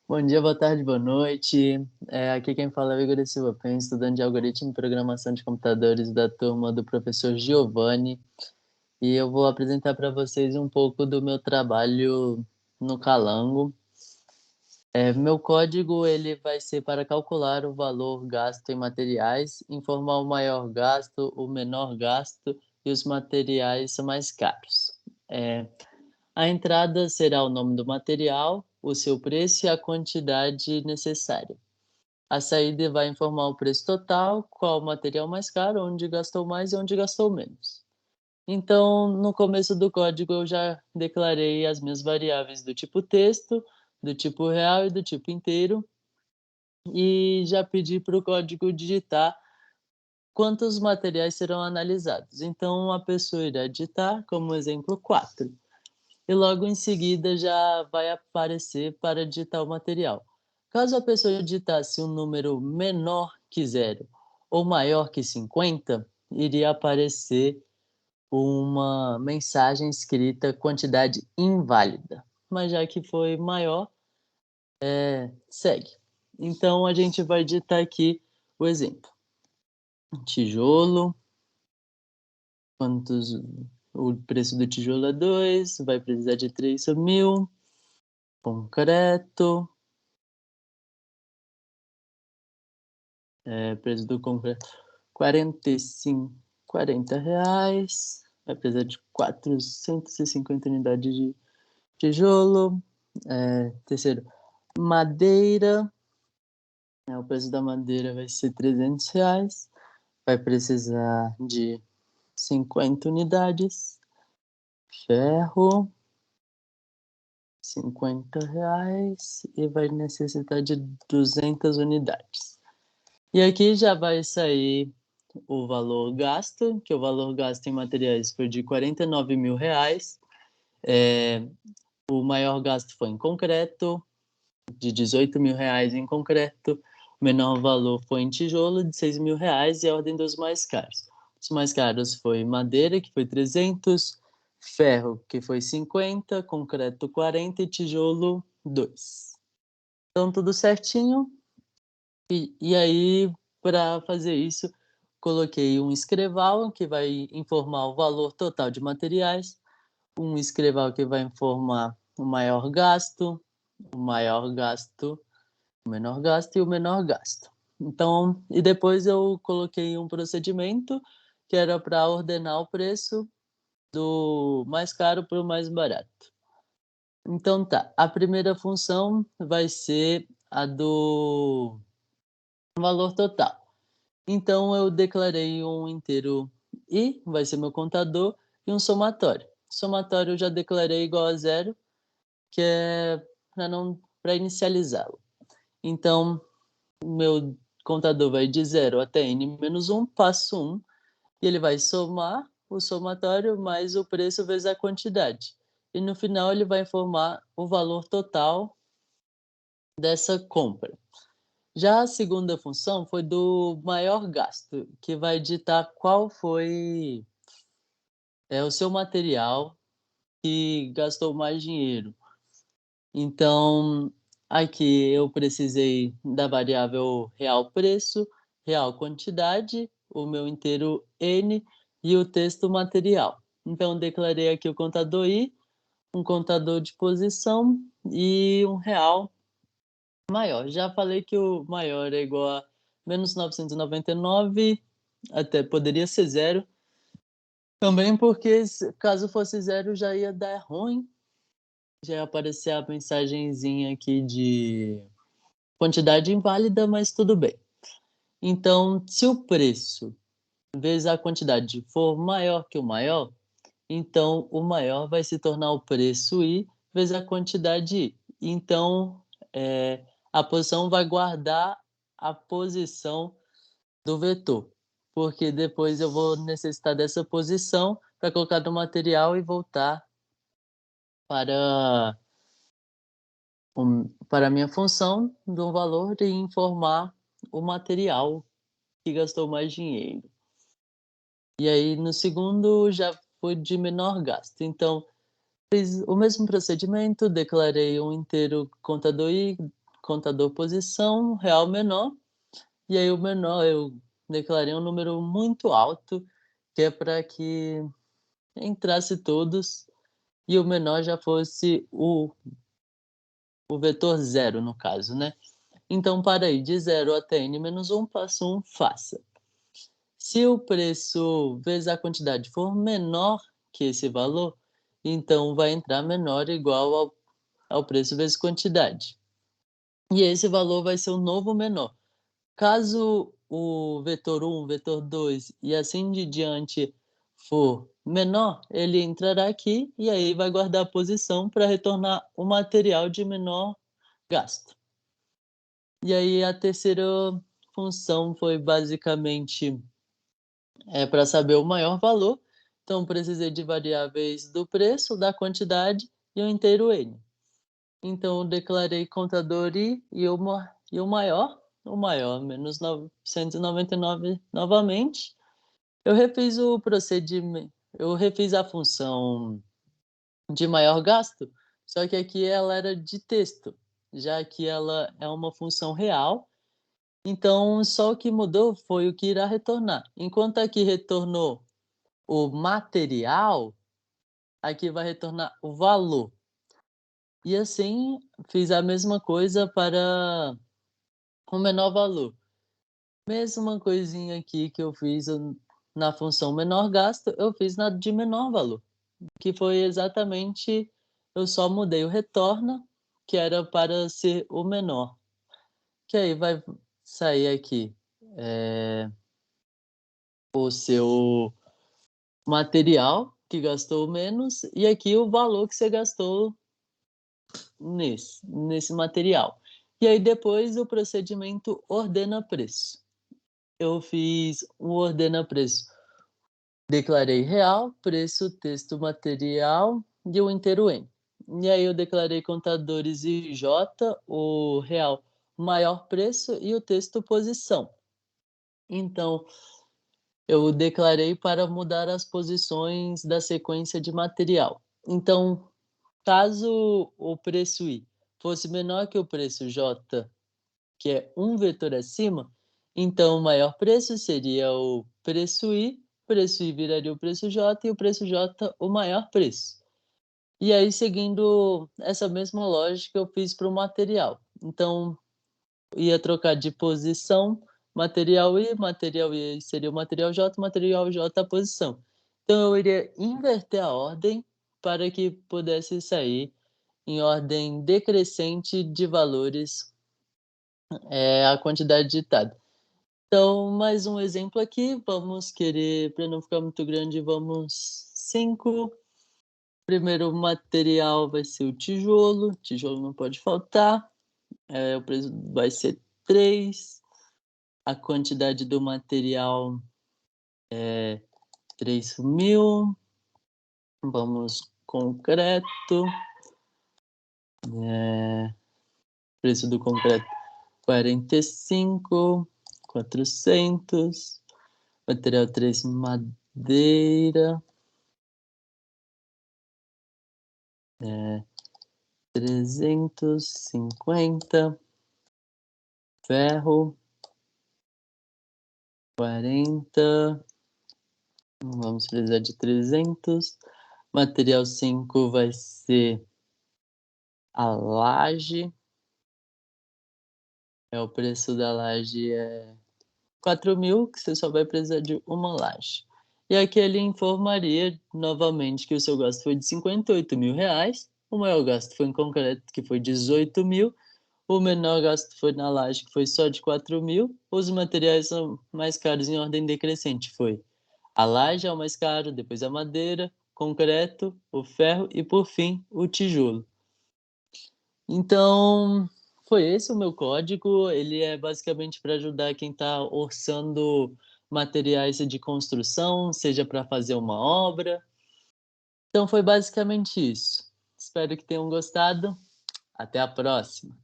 Bom dia, boa tarde, boa noite. Aqui quem fala é o Igor Silva Pen, estudante de Algoritmo e Programação de Computadores da turma do professor Giovanni. E eu vou apresentar para vocês um pouco do meu trabalho no Calango. Meu código ele vai ser para calcular o valor gasto em materiais, informar o maior gasto, o menor gasto e os materiais mais caros. É, a entrada será o nome do material, o seu preço e a quantidade necessária. A saída vai informar o preço total, qual o material mais caro, onde gastou mais e onde gastou menos. Então, no começo do código, eu já declarei as minhas variáveis do tipo texto, do tipo real e do tipo inteiro, e já pedi para o código digitar quantos materiais serão analisados. Então, a pessoa irá digitar, como exemplo, 4. E logo em seguida já vai aparecer para digitar o material. Caso a pessoa digitasse um número menor que zero ou maior que 50, iria aparecer uma mensagem escrita quantidade inválida. Mas já que foi maior, segue. Então a gente vai digitar aqui o exemplo. Tijolo, quantos o preço do tijolo é 2, vai precisar de 3.000. Concreto, preço do concreto, 45, R$ 40. Vai precisar de 450 unidades de tijolo. Terceiro, madeira. O preço da madeira vai ser R$ 300. Vai precisar de 50 unidades. Ferro, R$ 50. E vai necessitar de 200 unidades. E aqui já vai sair o valor gasto, que o valor gasto em materiais foi de R$ 49.000. O maior gasto foi em concreto, de R$ 18.000 em concreto. O menor valor foi em tijolo, de R$ 6.000, e a ordem dos mais caros. Os mais caros foi madeira, que foi 300, ferro, que foi 50, concreto 40 e tijolo 2. Então, tudo certinho. E aí, para fazer isso, coloquei um escreval que vai informar o valor total de materiais, um escreval que vai informar o maior gasto, o maior gasto, o menor gasto e o menor gasto. Então, e depois eu coloquei um procedimento que era para ordenar o preço do mais caro para o mais barato. Então tá, a primeira função vai ser a do valor total. Então, eu declarei um inteiro i, vai ser meu contador, e um somatório. Somatório eu já declarei igual a zero, que é para inicializá-lo. Então, o meu contador vai de 0 até n-1, passo 1, e ele vai somar o somatório mais o preço vezes a quantidade. E no final ele vai informar o valor total dessa compra. Já a segunda função foi do maior gasto, que vai ditar qual foi o seu material que gastou mais dinheiro. Então, aqui eu precisei da variável real preço, real quantidade, o meu inteiro N e o texto material. Então, declarei aqui o contador I, um contador de posição e um real maior. Já falei que o maior é igual a menos 999, até poderia ser zero. Também porque caso fosse zero já ia dar ruim, já ia aparecer a mensagenzinha aqui de quantidade inválida, mas tudo bem. Então, se o preço vezes a quantidade for maior que o maior, então o maior vai se tornar o preço I vezes a quantidade I. Então, a posição vai guardar a posição do vetor, porque depois eu vou necessitar dessa posição para colocar no material e voltar para, para a minha função do valor e informar o material que gastou mais dinheiro. E aí no segundo já foi de menor gasto. Então, fiz o mesmo procedimento, declarei um inteiro contador I, contador posição, real menor, e aí o menor eu declarei um número muito alto, que é para que entrasse todos e o menor já fosse o vetor zero, no caso, né. Então para ir de 0 até n-1, passo 1, faça. Se o preço vezes a quantidade for menor que esse valor, então vai entrar menor igual ao preço vezes quantidade. E esse valor vai ser o novo menor. Caso o vetor 1, vetor 2 e assim de diante for menor, ele entrará aqui e aí vai guardar a posição para retornar o material de menor gasto. E aí a terceira função foi basicamente para saber o maior valor, então precisei de variáveis do preço, da quantidade e o inteiro N. Então eu declarei contador I e o maior menos 999 novamente. Eu refiz o procedimento, eu refiz a função de maior gasto, só que aqui ela era de texto, já que ela é uma função real, então só o que mudou foi o que irá retornar. Enquanto aqui retornou o material, aqui vai retornar o valor. E assim, fiz a mesma coisa para o menor valor. Mesma coisinha aqui que eu fiz na função menor gasto, eu fiz na de menor valor, que foi exatamente, eu só mudei o retorna, que era para ser o menor, que aí vai sair aqui, o seu material que gastou menos e aqui o valor que você gastou nesse material. E aí depois o procedimento ordena preço. Eu fiz o ordena preço. Declarei real, preço, texto, material e o inteiro N. E aí eu declarei contadores IJ, o real maior preço e o texto posição. Então, eu declarei para mudar as posições da sequência de material. Então, caso o preço I fosse menor que o preço J, que é um vetor acima, então o maior preço seria o preço I viraria o preço J e o preço J o maior preço. E aí, seguindo essa mesma lógica, eu fiz para o material. Então, ia trocar de posição, material I seria o material J a posição. Então eu iria inverter a ordem para que pudesse sair em ordem decrescente de valores, a quantidade digitada. Então, mais um exemplo aqui, vamos querer, para não ficar muito grande, vamos 5. Primeiro material vai ser o tijolo não pode faltar, o preço vai ser 3, a quantidade do material é 3.000, vamos concreto, preço do concreto 45, 400, material 3 madeira, 350, ferro 40, vamos precisar de 300, material 5 vai ser a laje, o preço da laje é 4.000, que você só vai precisar de uma laje. E aqui ele informaria novamente que o seu gasto foi de R$ 58.000, o maior gasto foi em concreto, que foi 18.000, o menor gasto foi na laje, que foi só de 4.000, os materiais são mais caros em ordem decrescente, foi a laje é o mais caro, depois a madeira, concreto, o ferro e, por fim, o tijolo. Então, foi esse o meu código. Ele é basicamente para ajudar quem está orçando materiais de construção, seja para fazer uma obra. Então, foi basicamente isso. Espero que tenham gostado. Até a próxima.